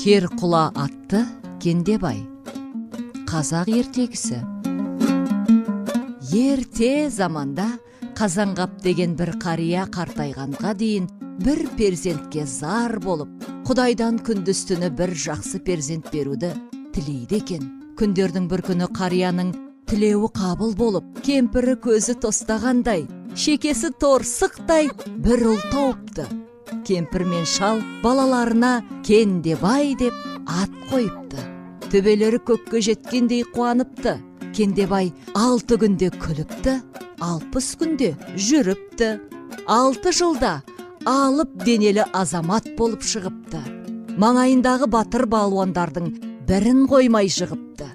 Керқұла атты Кендебай. Қазақ ертегісі. Ерте заманда Қазанғап деген бір қария қартайғанға дейін бір перзентке зар болып, Құдайдан күндіз-түні бір жақсы перзент беруді тілейді екен. Күндердің бір күні қарияның тілеуі қабыл болып, кемпірі көзі тостағандай, шекесі торсықтай бір ұл тауыпты. Кемпір мен шал балаларына Кендебай деп ат қойыпты. Төбелері көкке жеткендей қуаныпты. Кендебай 6 күнде күліпті, 60 күнде жүріпті. 6 жылда алып денелі азамат болып шығыпты. Маңайындағы батыр балуандардың бірін қоймай жығыпты.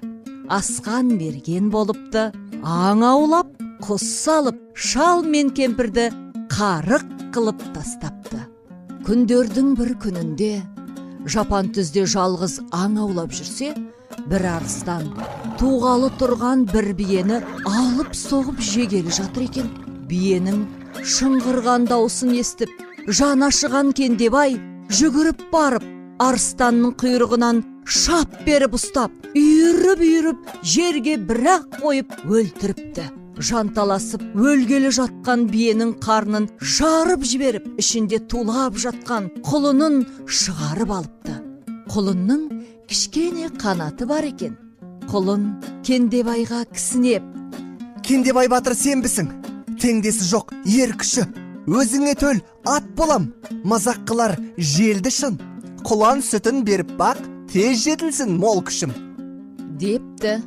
Асқан мерген болыпты. Аң аулап, құс салып, шал мен кемпірді қарық қылып тастапты. Күндердің бір күнінде жапан түзде жалғыз аң аулап жүрсе, бір арыстан туғалы тұрған бір биені алып соғып жегелі жатыр екен. Биенің шыңғырған даусын естіп, жаны ашыған Кендебай жүгіріп барып, арыстанның құйрығынан шап беріп ұстап, үйіріп жерге бір-ақ қойып өлтіріпті. Жанталасып өлгелі жатқан биенің қарнын жарып жіберіп, ішінде тулап жатқан құлынын шығарып алыпты. Құлынның кішкене қанаты бар екен. Құлын Кендебайға кісінеп: Кендебай батыр сенбісің? Теңдесі жоқ ер күші. Өзіңе төл ат болам. Мазақ қылар желді шын. Құлан сүтін беріп бақ, тез жетілсін мол күшім. Депті.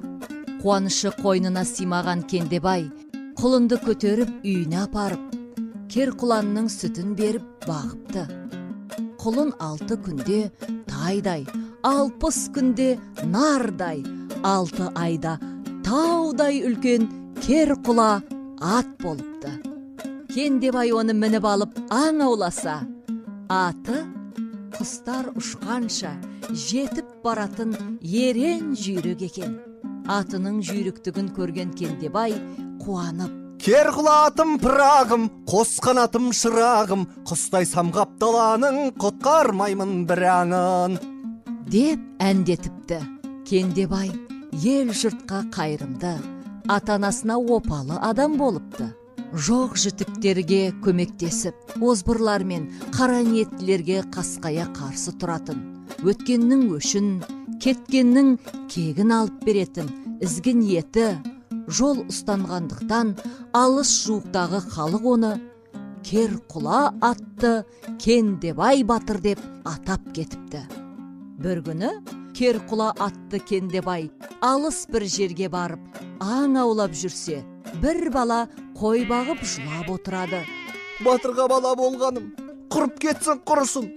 Қуанышы қойнына симаған Кендебай құлынды көтеріп үйіне апарып, Керқұланның сүтін беріп бағыпты. Құлын 6 күнде тайдай, 60 күнде нардай, 6 айда таудай үлкен Керқұла ат болыпты. Кендебай оны мініп алып аң ауласа, аты құстар ұшқанша жетіп баратын ерен жүйрік екен. Атының жүйріктігін көрген Кендебай қуанып: Керқұла атым пырағым, қос қанатым шырағым, құстай самғап даланың құтқармаймын бір аңын деп әндетіпті. Кендебай ел жұртқа қайырымды, ата-анасына опалы адам болыпты. Жоқ жітіктерге көмектесіп, озбырлар мен қара ниеттілерге қасқая қарсы тұратын, өткеннің өшін, кеткеннің кегін алып беретін ізгі ниеті жол ұстанғандықтан алыс жуықтағы халық оны Керқұла атты Кендебай батыр деп атап кетіпті. Бір күні Керқұла атты Кендебай алыс бір жерге барып аң аулап жүрсе, бір бала қой бағып жылап отырады. Батырға бала болғаным, құрып кетсін құрысын.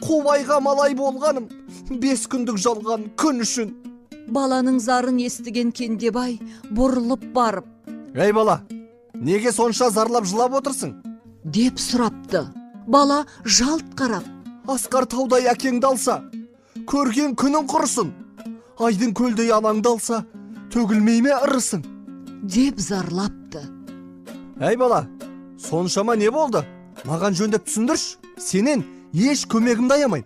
Қубайға малай болғаным, 5 күндік жалған күн үшін. Баланың зарын естіген Кендебай бұрылып барып: Ей бала, неге сонша зарлап жылап отырсың? Деп сұрапты. Бала жалт қарап: Асқар таудай әкеңді алса, көрген күнің құрысын. Айдың көлдей анаңды алса, төгілмей ме ырысың? Деп зарлапты. Ей бала, соншама не болды? Маған жөндеп түсіндірш, сенен еш көмегімді аямайм.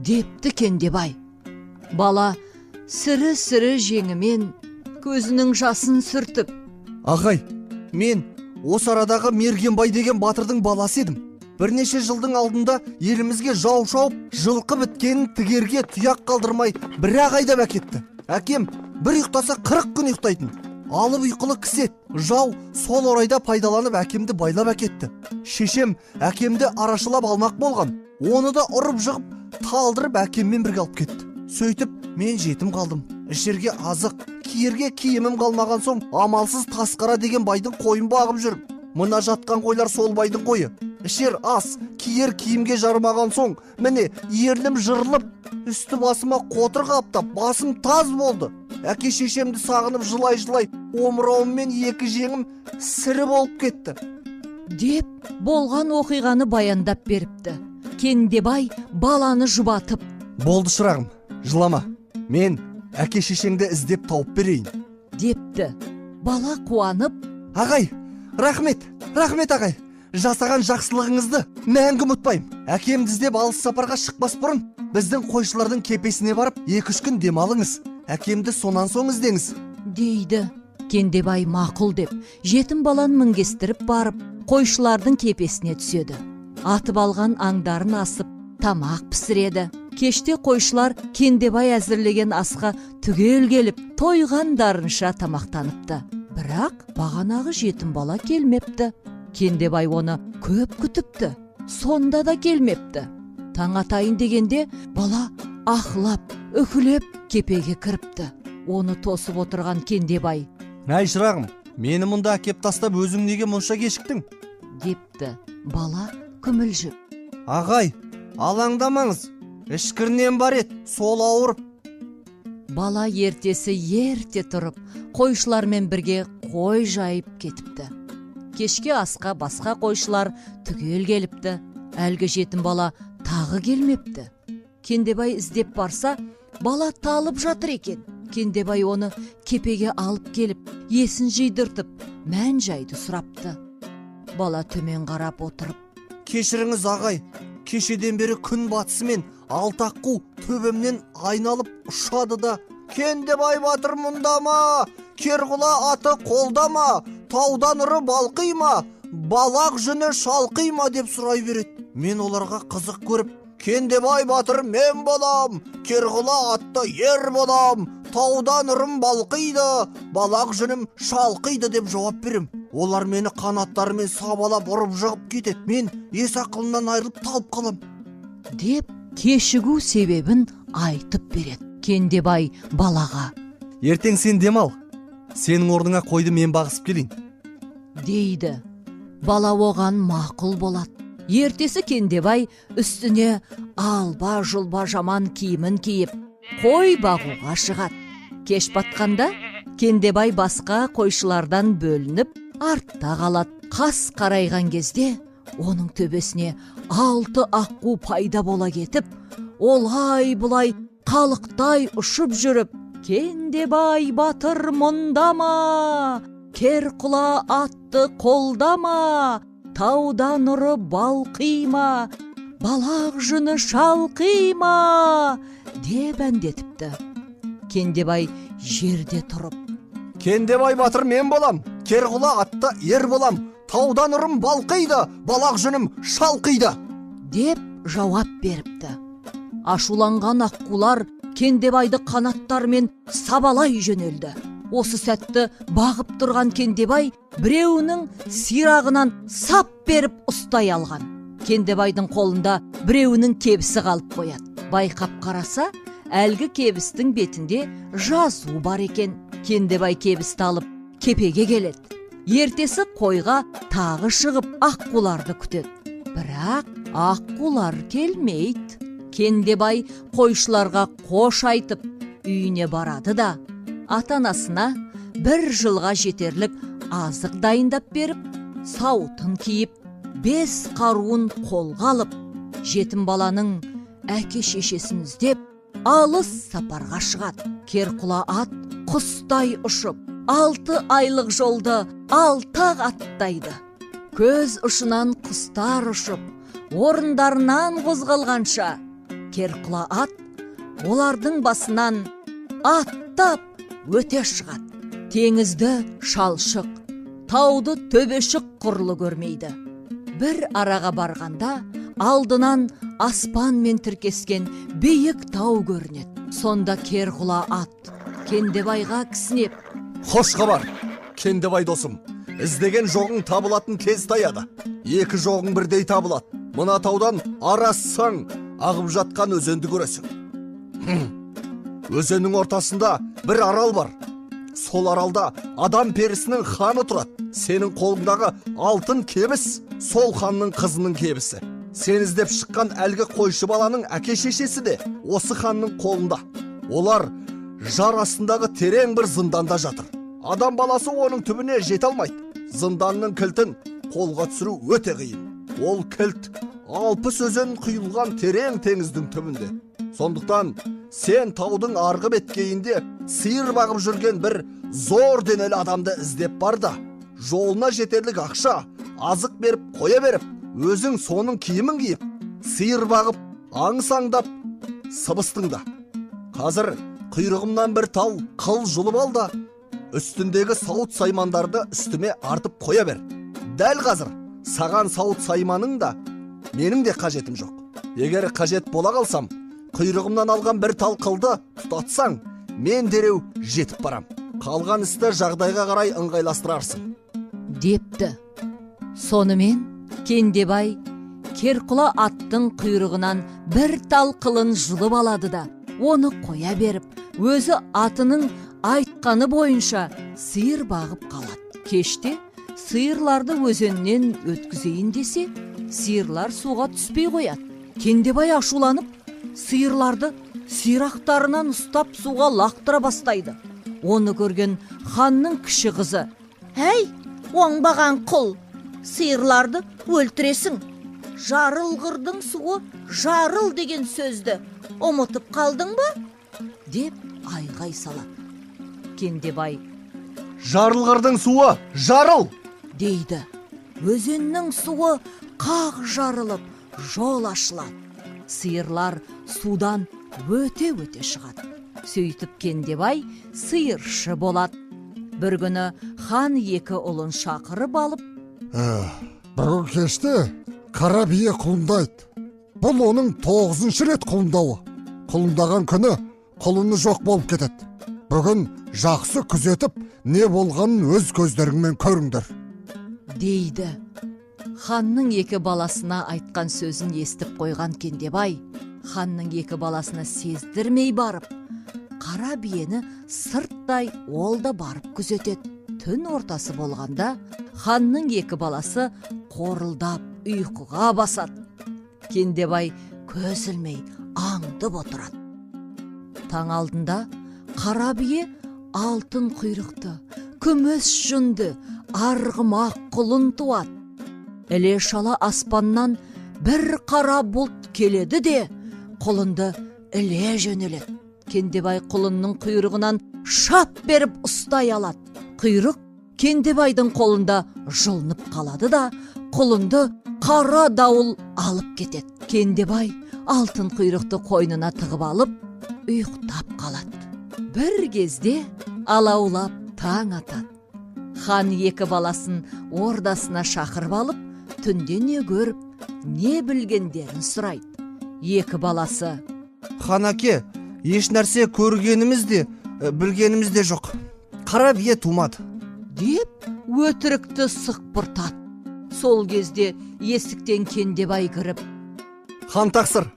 Депті Кендебай. Бала сірі жеңімен көзінің жасын сүртіп: Ағай, мен осы арадағы Мергенбай деген батырдың баласы едім. Бірнеше жылдың алдында елімізге жау шауып, жылқы біткенін тігерге тұяқ қалдырмай бір-ақ айдап әкетті. Әкем бір ұйықтаса 40 күн ұйықтайтын. Алып ұйқылы кісі еді. Жау сол орайда пайдаланып әкемді байлап әкетті. Шешем әкемді арашылап алмақ болған. Оны да ұрып жығып, талдырып әкеммен бірге алып кетті. Сөйтіп мен жетім қалдым. Ішерге азық, киерге киімім қалмаған соң, амалсыз Тасқара деген байдың қойын бағып жүрмін. Мына жатқан қойлар сол байдың қойы. Ішер ас, киер киімге жармаған соң, міне ерлім жырылып, үсті басыма қотыр қаптап, басым таз болды. Әке шешемді сағынып жылай-жылай, омырауым мен 2 жеңім сірі болып кетті. Деп болған оқиғаны баяндап беріпті. Кендебай баланы жұбатып: Болды шырағым, жылама. Мен әке шешеңді іздеп тауып берейін. Депті. Бала қуанып: Ағай, рахмет ағай. жасаған жақсылығыңызды мәңгі ұмытпаймын. Әкемді іздеп алыс сапарға шықпас бұрын біздің қойшылардың кепесіне барып 2-3 күн демалыңыз. Әкемді сонан соң іздеңіз, дейді. Кендебай мақұл деп, жетім баланы мінгестіріп барып, қойшылардың кепесіне түседі. Атып алған аңдарын асып, тамақ пісіреді. Кеште қойшылар Кендебай әзірлеген асқа түгел келіп, тойғандарынша тамақтаныпты. Бірақ бағанағы жетім бала келмепті. Кендебай оны көп күтіпті. Сонда да келмепті. Таң атайын дегенде бала ақлап, үкілеп кепеге кіріпті. Оны тосып отырған Кендебай: «Әй шырағым, мені мұнда әкеп тастап өзің неге мұнша кешіктің?» депті. Бала күмілжіп: «Ағай, алаңдамаңыз, ішкірінен бар ет, сол ауырып». Бала ертесі ерте тұрып, қойшылармен бірге қой жайып кетіпті. Кешке асқа басқа қойшылар түгел келіпті. Әлгі жетім бала тағы келмепті. Кендебай іздеп барса, бала талып жатыр екен. Кендебай оны кепеге алып келіп, есін жидыртып, мән жайды сұрапты. Бала төмен қарап отырып: «Кешіріңіз ағай, кешеден бері күн батысымен 6 аққу төбемнен айналып ұшады да, Кендебай батыр мұнда ма? Керқұла аты қолда ма? Таудан ұры балқи ма? Балақ жүні шалқи ма?» деп сұрай береді. Мен оларға қызық көріп: «Кендебай батыр мен болам, Керқұла атты ер болам, таудан ұрым балқиды, балақ жүнім шалқиды» деп жауап берем. Олар мені қанаттарымен сабалап ұрып жығып кетеді. Мен ес ақылымнан айырылып талып қалам деп кешігу себебін айтып береді. Кендебай балаға: «Ертең сен демал, сенің орныңа қойды мен бағысып келейін» дейді. Бала оған мақұл болады. Ертесі Кендебай үстіне алба жұлба жаман киімін киіп, қой бағуға шығады. Кеш батқанда Кендебай басқа қойшылардан бөлініп, артта қалады. Қас қарайған кезде оның төбесіне 6 аққу пайда бола кетіп, олай бұлай қалықтай ұшып жүріп: «Кендебай батыр мұнда ма? Керқұла атты қолда ма? Таудан ұры балқи ма? Балақ жүні шалқи ма?» деп әндетіпті. Кендебай жерде тұрып: «Кендебай батыр мен болам, Керқұла атты ер болам, таудан ұрым балқиды, балақ жүнім шалқиды» деп жауап беріпті. Ашуланған аққулар Кендебайды қанаттарымен сабалай жөнелді. Осы сәтті бағып тұрған Кендебай біреуінің сирағынан сап беріп ұстай алған. Кендебайдың қолында біреуінің кебісі қалып қояды. Байқап қараса, әлгі кебістің бетінде жазу бар екен. Кендебай кебісті алып кепеге келеді. Ертесі қойға тағы шығып аққуларды күтеді. Бірақ аққулар келмейді. Кендебай қойшыларға қош айтып үйіне барады да, ата-анасына 1 жылға жетерлік азық дайындап беріп, сауытын киіп, 5 қаруын қолға алып, жетім баланың әке-шешесін іздеп алыс сапарға шығады. Керқұла ат құстай ұшып, 6 айлық жолды 6 аттайды. Көз ұшынан құстар ұшып, орындарынан қозғалғанша Керқұла ат олардың басынан аттап өте шығады. Теңізді шалшық, тауды төбешік құрлы көрмейді. Бір араға барғанда алдынан аспанмен тіркескен биік тау көрінеді. Сонда Керқұла ат Кендебайға кісінеп: «Хош хабар, Кендебай досым, іздеген жоғың табылатын кез таяды. 2 жоғың бірдей табылады. Мына таудан арассаң, ағып жатқан өзенді көресің. Өзеннің ортасында бір арал бар. Сол аралда адам перісінің ханы тұрады. Сенің қолыңдағы алтын кебіс сол ханның қызының кебісі. Сен іздеп шыққан әлгі қойшы баланың әке-шешесі де осы ханның қолында. Олар жар астындағы терең бір зынданда жатыр. Адам баласы оның түбіне жете алмайды. Зынданның кілтін қолға түсіру өте қиын. Ол кілт 60 өзен құйылған терең теңіздің түбінде. Сондықтан сен таудың арғы беткейінде сиыр бағып жүрген бір зор денелі адамды іздеп бар да, жолына жетерлік ақша, азық беріп қоя беріп, өзің соның киімін киіп, сиыр бағып, аңсаңдап сыбыстың да. Қазір құйрығымнан бір тал қыл жұлып ал да, үстіндегі сауыт саймандарды үстіме артып қоя бер. Дәл қазір саған сауыт сайманың да менің де қажетім жоқ. Егер қажет бола қалсам, құйрығымнан алған бір тал қылды тұтатсаң, мен дереу жетіп барам. Қалған істі жағдайға қарай ыңғайластырарсың, депті. Сонымен Кендебай Керқұла аттың құйрығынан бір тал қылын жұлып алады да, оны қоя беріп, өзі атының айтқаны бойынша сиыр бағып қалады. Кеште сиырларды өзеннен өткізейін десе, сиырлар суға түспей қояды. Кендебай ашуланып, сиырларды сирақтарынан ұстап суға лақтыра бастайды. Оны көрген ханның кіші қызы: «Әй, оңбаған құл, сиырларды өлтіресің. Жарылғырдың суы жарыл деген сөзді ұмытып қалдың ба?» деп айғай салады. Кендебай: «Жарылғырдың суы жарыл!» дейді. Өзеннің суы қақ жарылып, жол ашылады. Сиырлар судан өте-өте шығады. Сөйтіп Кендебай сиыршы болады. Бір күні хан екі ұлын шақырып алып: «Бүгін кеште қара бие құлындайды. Бұл оның 9-шы рет құлындауы. Құлындаған күні құлыны жоқ болып кетеді. Бүгін жақсы күзетіп, не болғанын өз көздеріңмен көріңдер», дейді. Ханның екі баласына айтқан сөзін естіп қойған Кендебай, ханның екі баласына сездірмей барып, қара биені сырттай ол да барып күзетеді. Түн ортасы болғанда ханның екі баласы қорылдап ұйқыға басады. Кендебай көз ілмей аңдып отырады. Таң алдында қара бие алтын құйрықты, күміс жүнді, арғымақ құлын туады. Іле-шала аспаннан бір қара бұлт келеді де, құлынды іле жөнеледі. Кендебай құлынның құйрығынан шап беріп ұстай алады. Құйрық Кендебайдың қолында жылынып қалады да, құлынды қара дауыл алып кетеді. Кендебай алтын құйрықты қойнына тығып алып, ұйықтап қалады. Бір кезде алаулап таң атады. Хан екі баласын ордасына шақырып алып, түнде не көріп, не білгендерін сұрайды. Екі баласы: «Хан әке, еш нәрсе көргеніміз де, білгеніміз де жоқ. Қара бие тумады», деп өтірікті сықпыртады. Сол кезде есіктен Кендебай кіріп: «Хан тақсыр,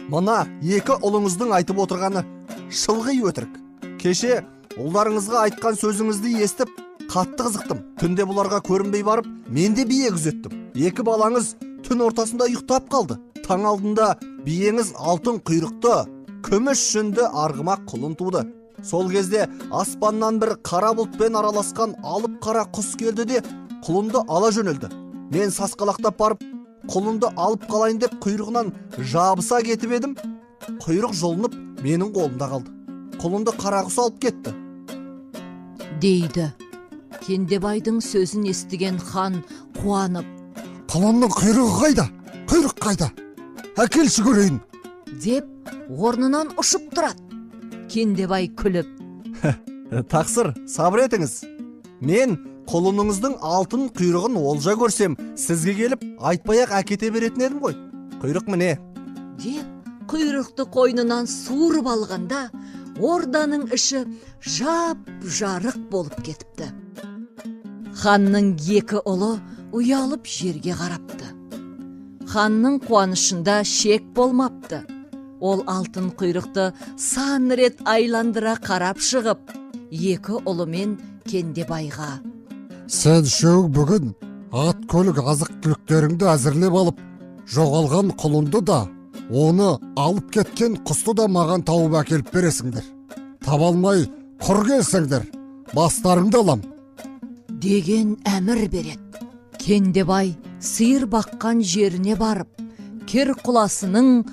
мына екі ұлыңыздың айтып отырғаны шылғи өтірік. Кеше ұлдарыңызға айтқан сөзіңізді естіп, қатты қызықтым. Түнде бұларға көрінбей барып, мен де бие күзеттім. Екі балаңыз түн ортасында ұйықтап қалды. Таң алдында биеңіз алтын құйрықты, күміс жүнді арғымақ құлын туды. Сол кезде аспаннан бір қара бұлтпен араласқан алып қара құс келді де, құлынды ала жөнелді. Мен сасқалақтап барып, құлынды алып қалайын деп құйрығынан жабыса кетіп едім. Құйрық жұлынып менің қолымда қалды. Құлынды қара құс алып кетті», дейді. Кендебайдың сөзін естіген хан қуанып: «Құлынның құйрығы қайда? Құйрық қайда? Әкелші көрейін», деп орнынан ұшып тұрады. Кендебай күліп: «Тақсыр, сабыр етіңіз. Мен құлыныңыздың алтын құйрығын олжа көрсем, сізге келіп айтпай-ақ әкете беретін едім ғой. Құйрық міне», деп құйрықты қойнынан суырып алғанда, орданың іші жап-жарық болып кетіпті. Ханның екі ұлы ұялып жерге қарапты. Ханның қуанышында шек болмапты. Ол алтын құйрықты сан рет айландыра қарап шығып, екі ұлымен Кендебайға: «Сен үшеуің бүгін ат көлік азық түліктеріңді әзірлеп алып, жоғалған құлынды да, оны алып кеткен құсты да маған тауып әкеліп бересіңдер. Таба алмай құр келсеңдер, бастарыңды алам», деген әмір береді. Кендебай сиыр баққан жеріне барып, Керқұласының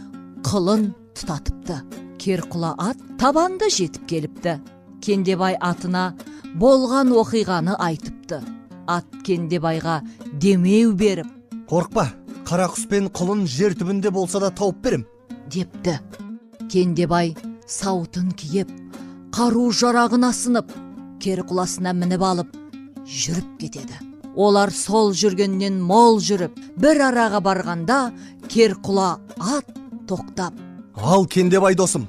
қылын тұтатыпты. Керқұла ат табанда жетіп келіпті. Кендебай атына болған оқиғаны айтыпты. ат Кендебайға демеу беріп, Қорқпа, Қарақұс пен құлын жер түбінде болса да тауып берем. депті. Кендебай саутын киіп, қару жарағын асынып, Керқұласына мініп алып, жүріп кетеді. Олар сол жүргеннен мол жүріп, бір араға барғанда Керқұла ат тоқтап: Ал Кендебай досым,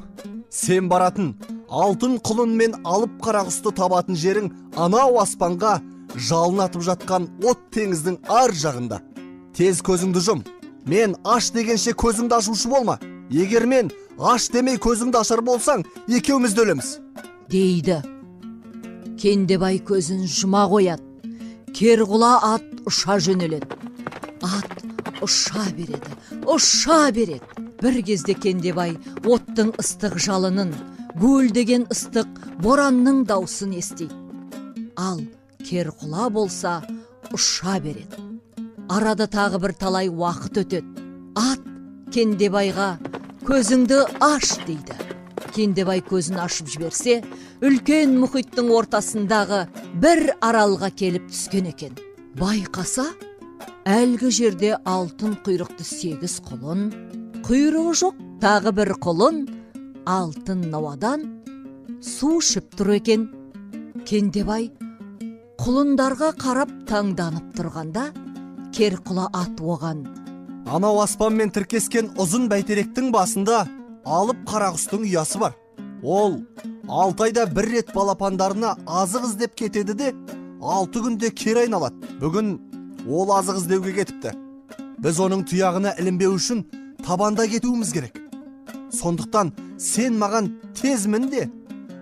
сен баратын алтын құлын мен алып Қарақұсты табатын жерің анау аспанға жалын атып жатқан от теңіздің ар жағында. Тез көзіңді жұм. Мен аш дегенше көзіңді ашушы болма. Егер мен аш демей көзіңді ашар болсаң, екеуміз де өлеміз, дейді. Кендебай көзін жұма қояды. Керқұла ат ұша жөнеледі. Ат ұша береді. Бір кезде Кендебай оттың ыстық жалынын, гуілдеген ыстық боранның даусын естиді. Ал Керқұла болса ұша береді. Арада тағы бір талай уақыт өтеді. Ат Кендебайға көзіңді аш дейді. Кендебай көзін ашып жіберсе, үлкен мұхиттың ортасындағы бір аралға келіп түскен екен. Байқаса, әлгі жерде алтын құйрықты 8 құлын, құйрығы жоқ тағы бір құлын алтын науадан су ішіп тұр екен. Кендебай құлындарға қарап таңданып тұрғанда, Керқұла ат оған: анау аспанмен тіркескен ұзын бәйтеректің басында алып Қарақұстың ұясы бар. Ол 6 айда бір рет балапандарына азық іздеп кетеді де 6 күнде кері айналады. Бүгін ол азық іздеуге кетіпті. Біз оның тұяғына ілінбеу үшін табанда кетуіміз керек. Сондықтан сен маған тез мін де,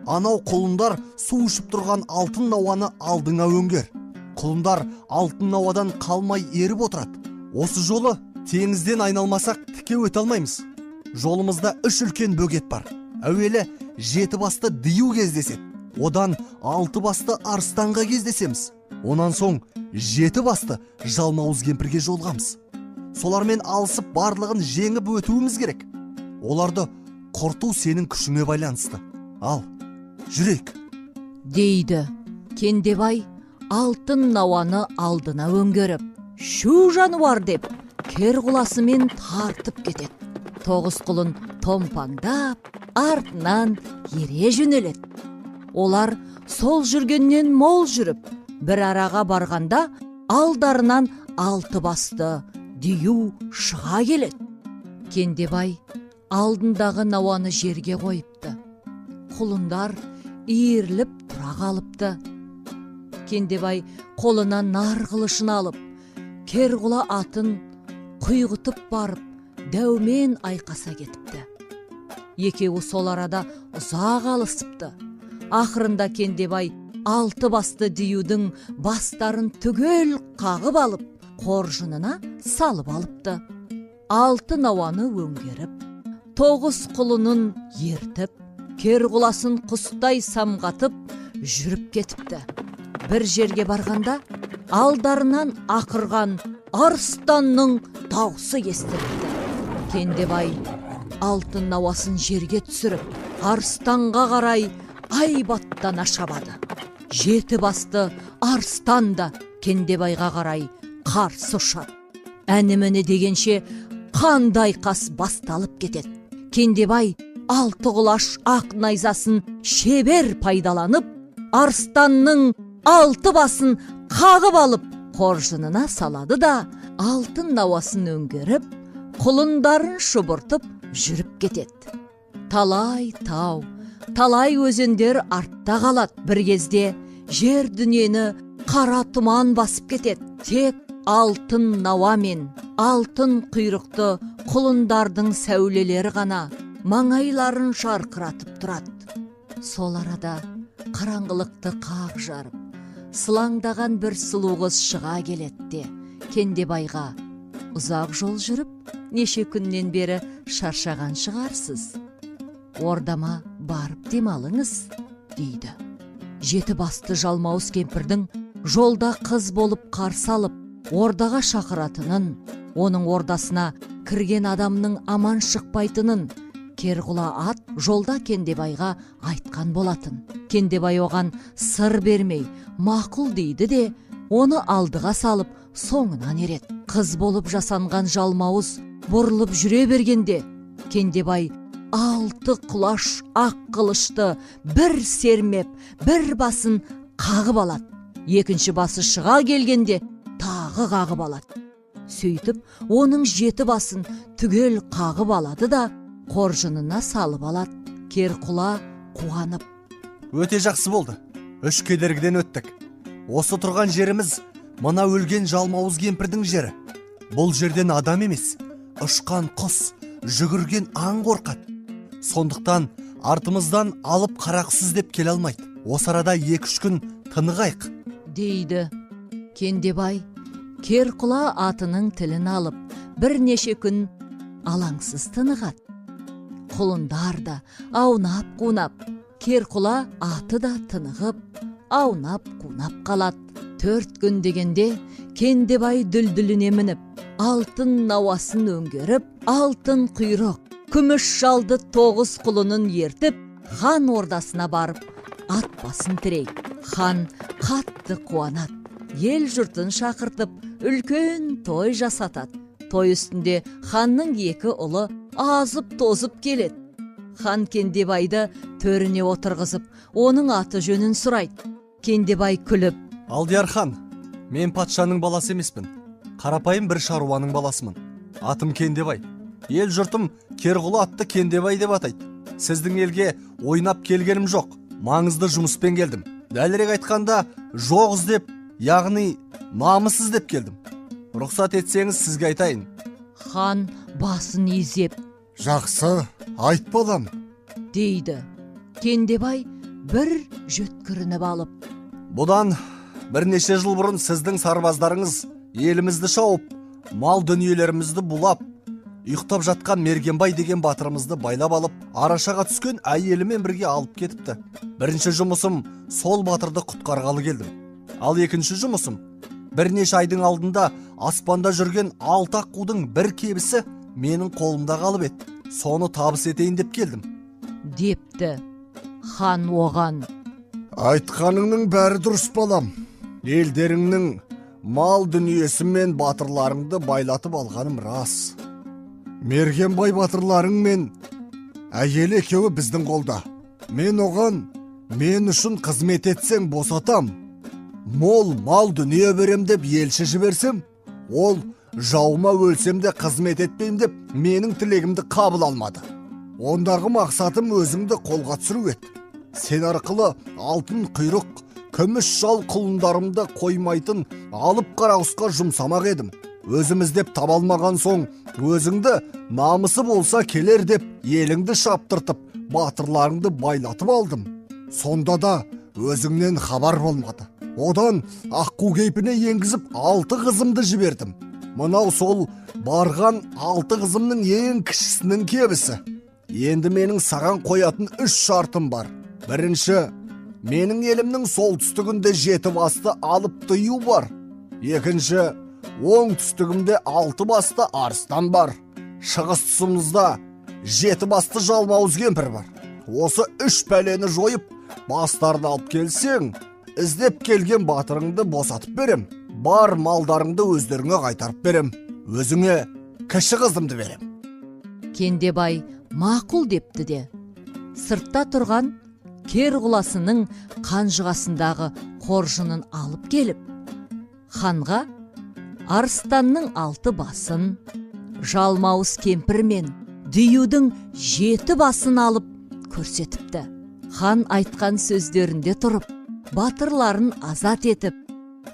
анау құлындар су ішіп тұрған алтын науаны алдыңа өңгер. Құлындар алтын науадан қалмай еріп отырады. Осы жолы теңізден айналмасақ тіке өте алмаймыз. Жолымызда 3 үлкен бөгет бар. Әуелі 7 басты дию кездеседі. Одан 6 басты арыстанға кездесеміз. Онан соң 7 басты жалмауыз кемпірге жолғамыз. Солармен алысып барлығын жеңіп өтуіміз керек. Оларды құрту сенің күшіңе байланысты. Ал, жүрек, дейді. Кендебай алтын науаны алдына өңгеріп, шу жануар деп, Керқұласымен тартып кетеді. 9 құлын томпаңдап, артынан ере жөнеледі. Олар сол жүргеннен мол жүріп, бір араға барғанда алдарынан 6 басты дию шыға келеді. Кендебай алдындағы науаны жерге қойыпты. Құлындар иіріліп тұра қалыпты. Кендебай қолына нар қылышын алып, Керқұла атын құйғытып барып, дәумен айқаса кетіпті. Екеуі сол арада ұзақ алысыпты. Ақырында Кендебай 6 басты диюдің бастарын түгел қағып алып, қоржынына салып алыпты. 6 науаны өңгеріп, 9 құлынын ертіп, Керқұласын құстай самғатып жүріп кетіпті. Бір жерге барғанда алдарынан ақырған арыстанның даусы естіліпті. Кендебай алтын науасын жерге түсіріп, арыстанға қарай айбаттана шабады. 7 басты арыстан да Кендебайға қарай қарсы ұшады. Әні-міне дегенше қандай қас басталып кетеді. Кендебай 6 құлаш ақ найзасын шебер пайдаланып, арыстанның 6 басын қағып алып, қоржынына салады да алтын науасын өңгеріп, құлындарын шұбыртып жүріп кетеді. Талай тау, талай өзендер артта қалады. Бір кезде жер дүниені қара тұман басып кетеді. Тек алтын науа мен алтын құйрықты құлындардың сәулелері ғана маңайларын жарқыратып тұрады. Сол арада қараңғылықты қақ жарып, сылаңдаған бір сұлу қыз шыға келеді. Кендебайға: ұзақ жол жүріп, неше күннен бері шаршаған шығарсыз. Ордама барып демалыңыз, дейді. 7 басты жалмауыз кемпірдің жолда қыз болып қарсы алып, ордаға шақыратынын, оның ордасына кірген адамның аман шықпайтынын Керқұла ат жолда Кендебайға айтқан болатын. Кендебай оған сыр бермей, мақұл дейді де оны алдыға салып соңынан ереді. Қыз болып жасанған жалмауыз бұрылып жүре бергенде Кендебай 6 құлаш ақ қылышты бір сермеп, бір басын қағып алады. Екінші басы шыға келгенде тағы қағып алады. Сөйтіп, оның 7 басын түгел қағып алады да қоржынына салып алады. Керқұла қуанып: Өте жақсы болды. 3 кедергіден өттік. Осы тұрған жеріміз мына өлген жалмауыз кемпірдің жері. Бұл жерден адам емес, ұшқан құс, жүгірген аң қорқады. Сондықтан артымыздан алып қарақсыз деп келе алмайды. Осы арада 2-3 күн тынығайық, дейді. Кендебай Керқұла атының тілін алып, бірнеше күн алаңсыз тынығады. Құлындар да аунап-қунап, Керқұла аты да тынығып, аунап-қунап қалады. 4 күн дегенде Кендебай дүлдүліне мініп, алтын науасын өңгеріп, алтын құйрық, күміс жалды 9 құлынын ертіп, хан ордасына барып, ат басын тірейді. Хан қатты қуанады. Ел жұртын шақыртып, үлкен той жасатады. Той үстінде ханның 2 ұлы азып тозып келеді. Хан Кендебайды төріне отырғызып, оның аты жөнін сұрайды. Кендебай күліп: Алдияр хан, мен патшаның баласы емеспін. Қарапайым бір шаруаның баласымын. Атым Кендебай. Ел жұртым Керқұла атты Кендебай деп атайды. Сіздің елге ойнап келгенім жоқ. Маңызды жұмыспен келдім. Дәлірек айтқанда, жоқ іздеп, яғни намыс іздеп келдім. Рұқсат етсеңіз сізге айтайын. Хан басын изеп: Жақсы, айт балам. дейді. Кендебай бір жөткірініп алып: Бұдан бірнеше жыл бұрын сіздің сарбаздарыңыз елімізді шауып, мал дүниелерімізді бұлап, ұйықтап жатқан Мергенбай деген батырымызды байлап алып, арашаға түскен әйелімен бірге алып кетіпті. Бірінші жұмысым сол батырды құтқарғалы келдім. Ал екінші жұмысым, бірнеше айдың алдында аспанда жүрген 6 аққудың бір кебісі менің қолымда қалып еді. Соны табыс етейін деп келдім, депті. Хан оған: Айтқаныңның бәрі дұрыс балам. Елдеріңнің мал дүниесі мен батырларыңды байлатып алғаным рас. Мергенбай батырларың мен әйелі екеуі біздің қолда. Мен оған, мен үшін қызмет етсең босатам, мол мал дүние берем деп елші жіберсем, ол жауыма өлсем де қызмет етпейм деп менің тілегімді қабыл алмады. Ондағы мақсатым өзіңді қолға түсіру еді. Сен арқылы алтын құйрық, күміс жал құлындарымды қоймайтын алып қарағұсқа жұмсамақ едім. Өзім іздеп таба алмаған соң, өзіңді намысы болса келер деп еліңді шаптыртып, батырларыңды байлатып алдым. Сонда да өзіңнен хабар болмады. Одан аққу кейпіне енгізіп 6 қызымды жібердім. Мынау сол барған 6 қызымның ең кішісінің кебісі. Енді менің саған қоятын 3 шартым бар. Бірінші, менің елімнің солтүстігінде 7 басты алып тыю бар. Екінші, оңтүстігімде 6 басты арыстан бар. Шығыс тұсымызда 7 басты жалмауыз кемпір бар. Осы 3 пәлені жойып, бастарды алып келсең, іздеп келген батырыңды босатып берем. Бар малдарыңды өздеріңе қайтарып берем. Өзіңе кіші қызымды берем. Кендебай мақұл депті де, сыртта тұрған Керқұласының қанжығасындағы қоржынын алып келіп, ханға арыстанның 6 басын, жалмауыз кемпір мен дүйюдің 7 басын алып көрсетіпті. Хан айтқан сөздерінде тұрып, батырларын азат етіп,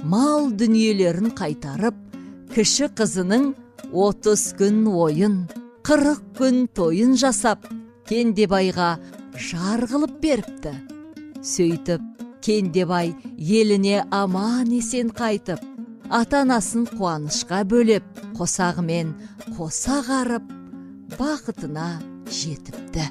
мал дүниелерін қайтарып, кіші қызының 30 күн ойын, 40 күн тойын жасап, Кендебайға жар қылып беріпті. Сөйтіп, Кендебай еліне аман есен қайтып, ата-анасын қуанышқа бөлеп, қосағымен қоса қарып, бақытына жетіпті.